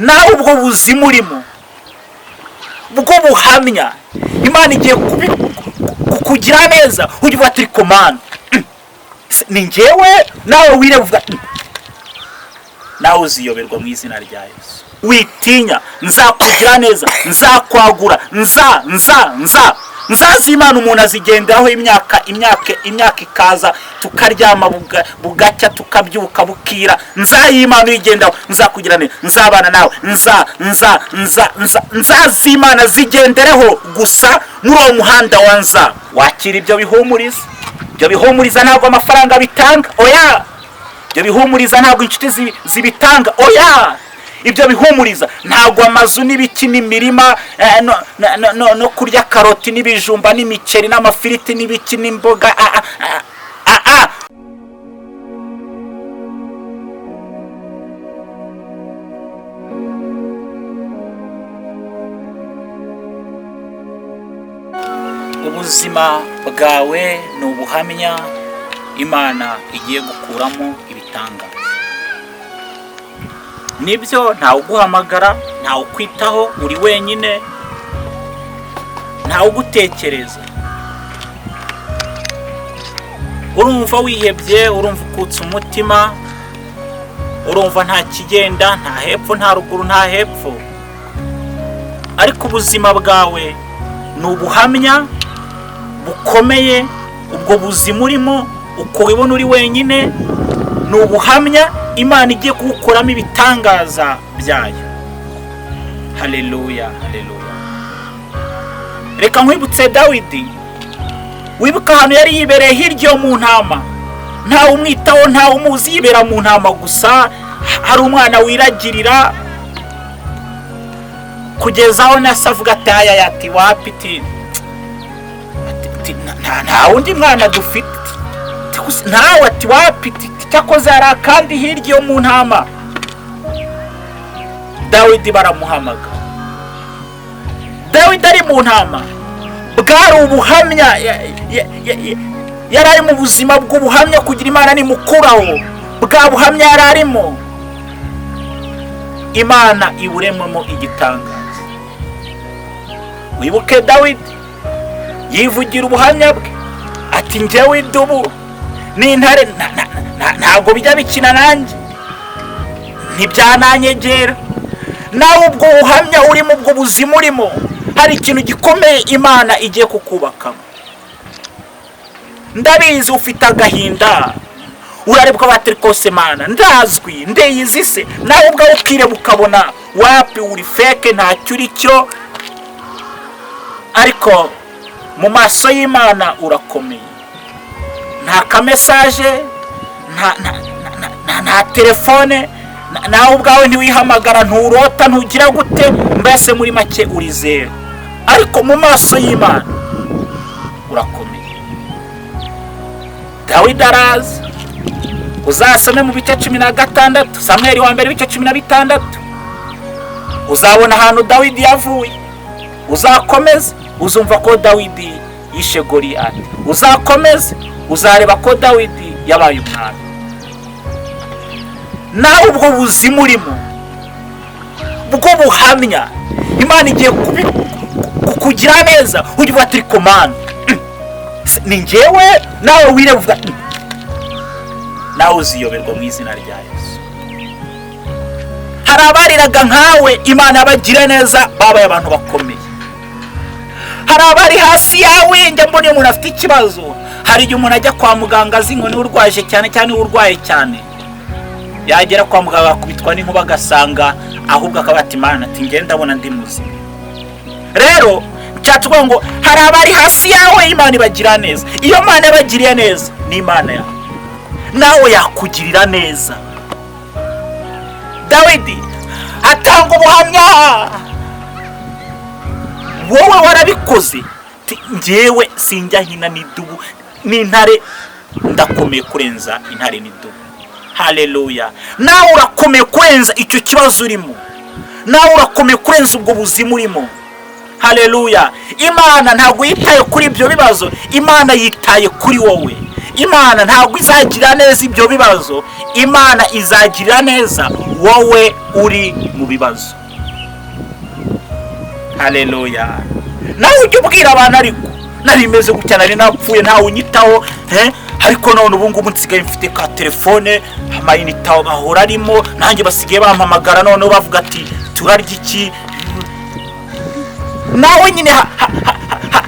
nawe ubwo buzima urimo bwo buhamya Imana igiye kukugira neza ujye uvuga ati komanda ni njyewe nawe wireba uvuga nawe uziyoberwa mu izina rya Yesu. Witinya, nzakugira neza, nzakwagura, nzazimana umuntu azigenderaho imyaka ikaza, tukaryama bugacya tukabyuka bukira, nzayimana uyigendaho, nzakugira neza, nzabana nawe, nzazimana zigendereho gusa muri uwo muhanda wanza. Wakira ibyo bihumuriza. Ibyo bihumuriza ntabwo amafaranga bitanga, oya. Ibyo bihumuriza ntabwo inshuti zibitanga, oya. Ibyo bihumuriza ntabwo amazu n'ibiki n'imirima no kurya karoti n'ibijumba n'imiceri n'amafiriti n'ibiki n'imboga. Ubuzima bwawe ni ubuhamya Imana igiye gukuramo ibitangaza. Nibyo ntawe uguhamagara, ntawe ukwitaho, uri wenyine, ntawe ugutekereza. Urumva wihebye, urumva ukutse umutima, urumva nta kigenda, nta hepfo nta ruguru nta hepfo. Ariko ubuzima bwawe ni ubuhamya bukomeye. Ubwo buzima urimo uko wibona uri wenyine ni ubuhamya Imana igiye kugukoramo ibitangaza byayo. Haleluya, haleluya. Reka nkwibutse Dawidi. Wibuka ahantu yari yibereye hirya mu ntama, ntawe umwitaho, ntawe umuzi, yibera mu ntama gusa. Hari umwana wiragirira kugeza aho nasa avuga ati aya ati wapiti nta wundi mwana dufite, ntawe ati wapiti cyakoze hari kandi hirya mu ntama. Dawidi baramuhamaga. Dawidi ari mu ntama, bwari ubuhamya. Yari ari mu buzima bw'ubuhamya kugira Imana nimukuraho. Bwa buhamya yari arimo, Imana iburemamo igitangaza. Wibuke Dawidi yivugira ubuhamya bwe ati njyewe idubu n'intare ntabwo bijya bikina nanjye, ntibyananyegera. Nawe ubwo buhamya urimo, ubwo buzima urimo, hari ikintu gikomeye Imana igiye kukubakamo. Ndabizi ufite agahinda, urarebwa bati kose Mana ndazwi ndeyizi se. Nawe ubwo ukireba ukabona wapi uri feke, ntacyo uri cyo. Ariko mu maso y'Imana urakomeye. Nta kamesaje, nta telefone, nawe ubwawe ntiwihamagara, nturota, ntugira gute, mbese muri make urizera. Ariko mu maso y'Imana urakomeye. Dawidi arazi. Uzasome mu bice 16, Samweli wa mbere bice 16, uzabona ahantu Dawidi yavuye. Uzakomeza uzumva ko Dawidi yishe Goliyati. Uzakomeza uzareba ko Dawidi yabaye umwami. Nawe ubwo buzima urimo bwo buhamya Imana igiye kukugira neza ujye uvuga ati komanda ni njyewe, nawe wireba uvuga nawe uziyoberwa mu izina rya Yesu. Hari abariraga nkawe Imana abagira neza, babaye abantu bakomeye. Hari abari hasi yawe, njya mbona umuntu afite ikibazo. Hari igihe umuntu ajya kwa muganga azi ngo ni urwaje cyane cyane, urwaye cyane, yagera kwa muganga akubitwa n'inkuba agasanga ahubwo akaba ati Imana ati ngenda ndabona ndi muzima. Rero cyatuvuga ngo hari abari hasi yawe Imana ibagira neza. Iyo Imana yabagiriye neza ni Imana yawe, nawe yakugirira neza. Dawidi atanga ubuhamya, wowe warabikoze. Njyewe sinjya hina n'idubu n'intare, ndakomeye kurenza intare n'idubu. Haleluya. Nawe urakomeye kurenza icyo kibazo urimo, nawe urakomeye kurenza ubwo buzima urimo. Haleluya. Imana ntabwo yitaye kuri ibyo bibazo, Imana yitaye kuri wowe. Imana ntabwo izagira neza ibyo bibazo, Imana izagirira neza wowe uri mu bibazo. Haleluya. Nawe ujye ubwira abantu ariko nari meze gutya, nari napfuye ntawe unyitaho, ariko none ubu ngubu nsigaye mfite ka telefone, amayinite bahora arimo, nanjye basigaye bampamagara none bavuga ati turarya iki. Nawe nyine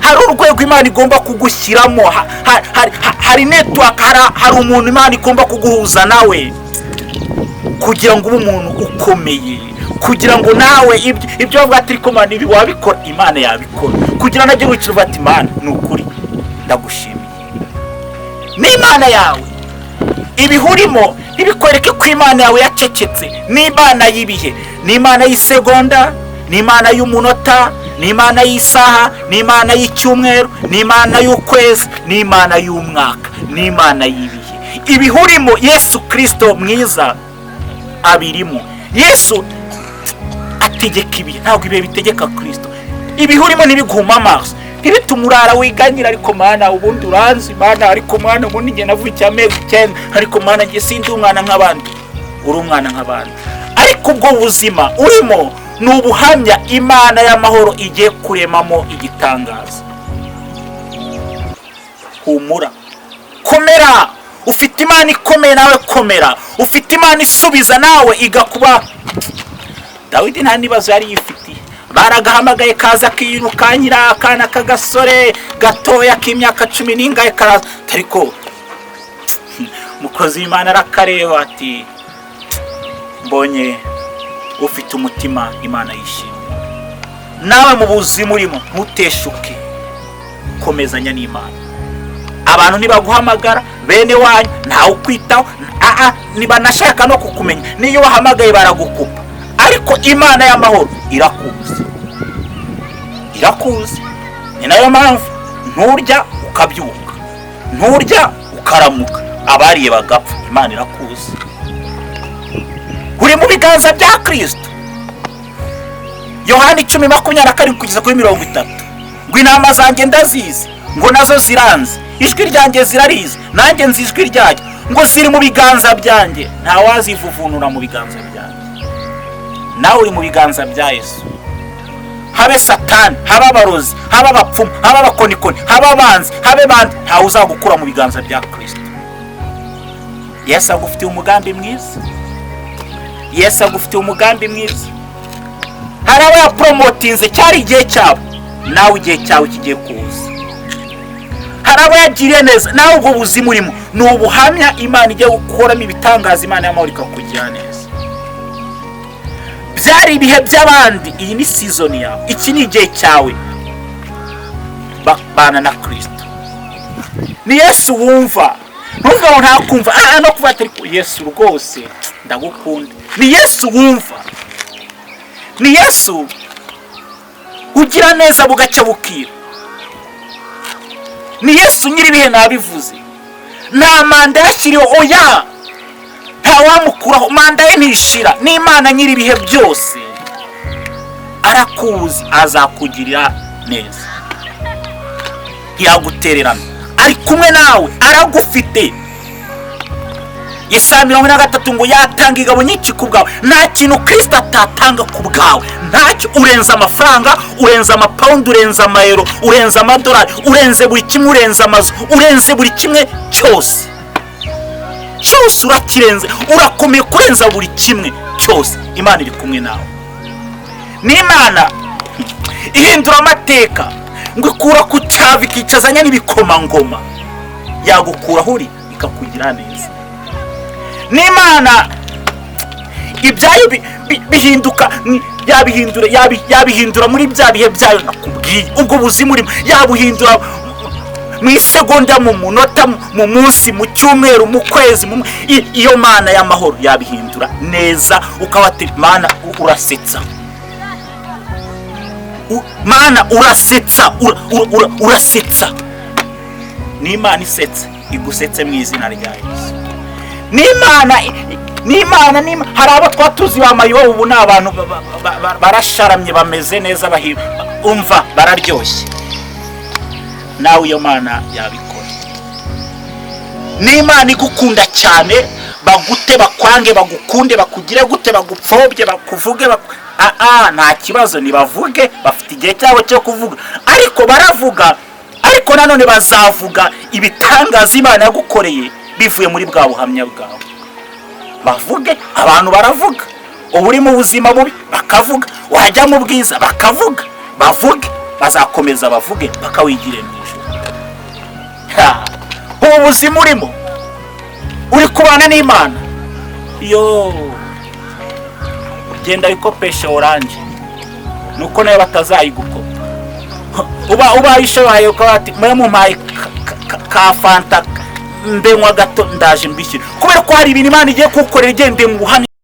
hari urwego Imana igomba kugushyiramo, hari network, hari umuntu Imana igomba kuguhuza nawe kugira ngo ube umuntu ukomeye, kugira ngo nawe ibyo bavuga ati ariko Imana ibi wabikora, Imana yabikora, kugira ngo najye wicira ati Imana ni ukuri ndagushimiye. N'Imana yawe ibihurimo ntibikwereke ko Imana yawe yacecetse. N'Imana y'ibihe, n'Imana y'isegonda, n'Imana y'umunota, n'Imana y'isaha, n'Imana y'icyumweru, n'Imana y'ukwezi, n'Imana y'umwaka, n'Imana y'ibihe. Ibihurimo Yesu Kristo mwiza abirimo. Yesu ategeka ibihe, ntabwo ibihe bitegeka Kristo. Ibihurimo ntibiguhuma amaso, ntibitume urara wiganyira ariko Mana ubundi uranzi, Mana ariko Mana ubundi njye navukiye amezi 9, ariko Mana njye sindi umwana nk'abandi. Uri umwana nk'abandi, ariko ubwo buzima urimo ni ubuhamya Imana y'amahoro igiye kuremamo igitangaza. Humura, komera, ufite Imana ikomeye, nawe komera, ufite Imana isubiza nawe igakuba. Dawidi nta nibazo yari yifitiye, baragahamagaye kaza kiyirukanyira akana kagasore gatoya k'imyaka 10 n'ingahe karaza, ariko mukozi w'Imana arakareba ati mbonye ufite umutima Imana yishimye. Nawe mu buzima urimo ntuteshuke, komezanya n'Imana. Abantu nibaguhamagara bene wanyu ntawe ukwitaho, nibanashaka no kukumenya, niyo wahamagaye baragukupa, ariko Imana y'amahoro irakuzi, irakuzi. Ni nayo mpamvu nturya ukabyuka, nturya ukaramuka, abariye bagapfa. Imana irakuzi, uri mu biganza bya Kristo. Yohana 10:27 kugeza kuri 30, ngo inama zanjye ndazizi, ngo nazo ziranze, ijwi ryanjye zirarize, nanjye nzi ijwi ryanjye, ngo ziri mu biganza byanjye, nta wazivuvunura mu biganza byanjye. Nawe uri mu biganza bya Yesu. Habe Satani, habe abarozi, habe abapfumu, habe abakonikoni, habe abanzi, habe bandi, ntawe uzagukura mu biganza bya Kristo. Yesu agufitiye umugambi mwiza, Yesu agufitiye umugambi mwiza. Hari abo yapromotinze cyari igihe cyabo, nawe igihe cyawe kigiye kuza. Hari abo yagiriye neza, nawe ubwo buzima urimo ni ubuhamya Imana igiye gukoramo ibitangaza, Imana y'amahoro ikakugira neza. Byari ibihe by'abandi, iyi ni season yawe, iki ni igihe cyawe. Bana na Kristo. Ni Yesu wumva, ntuvuga ngo ntakumva, no kuva ati Yesu rwose ndagukunda. Ni Yesu wumva, ni Yesu ugira neza bugaca bukira. Ni Yesu nyiri ibihe nabivuze, nta manda yashyiriho, oya, nta wamukuraho, manda ye ntishira. Ni Imana nyiri ibihe byose, arakuzi, azakugirira neza, ntiyagutererana, ari kumwe nawe, aragufite. Yesaya 43 ngo yatanga ingabo nyinshi ku bwawe. Nta kintu Kristo atatanga ku bwawe, ntacyo. Urenza amafaranga, urenza amapaundi, urenza amayero, urenza amadolari, urenze buri kimwe, urenza amazu, urenze buri kimwe cyose. Cyose urakirenze, urakomeye kurenza buri kimwe cyose. Imana iri kumwe nawe. Ni Imana ihindura amateka, ngo ikura ku cyavi ikicazanya n'ibikomangoma, yagukura uri ikakugira neza. Ni Imana ibyayo bihinduka, yabihindura muri bya bihe byayo nakubwiye. Ubwo buzima urimo yabuhindura mu isegonda, mu munota, mu munsi, mu cyumweru, mu kwezi. Iyo Mana y'amahoro yabihindura neza, ukabati Mana urasetsa, Mana urasetsa, urasetsa. Ni Imana isetsa, igusetse mu izina rya Yesu. Ni Imana, hari abo twatuzi bamayo, ubu n'abantu barasharamye, bameze neza, umva bararyoshye. Nawe iyo Mana yabikora. n'Imana igukunda cyane, bagute bakwange bagukunde bakugire gute bagupfobye bakuvuge nta kibazo, nibavuge, bafite igihe cyabo cyo kuvuga, ariko baravuga, ariko nanone bazavuga ibitangaza Imana yagukoreye bivuye muri bwa buhamya bwawe. Bavuge, abantu baravuga, uba uri mu buzima bubi bakavuga, wajya mu bwiza bakavuga, bavuge, bazakomeza bavuge bakawigire mu ijuru. Ubu buzima urimo uri kubana n'Imana, yo genda wikopeshe oranje nuko nayo batazayigukopa. Uba ishobaye ukaba ati mwe mumpaye ka fanta mbenywa gato ndaje mbishyira, kubera ko hari ibintu Imana igiye kugukorera igendeye mu buhamya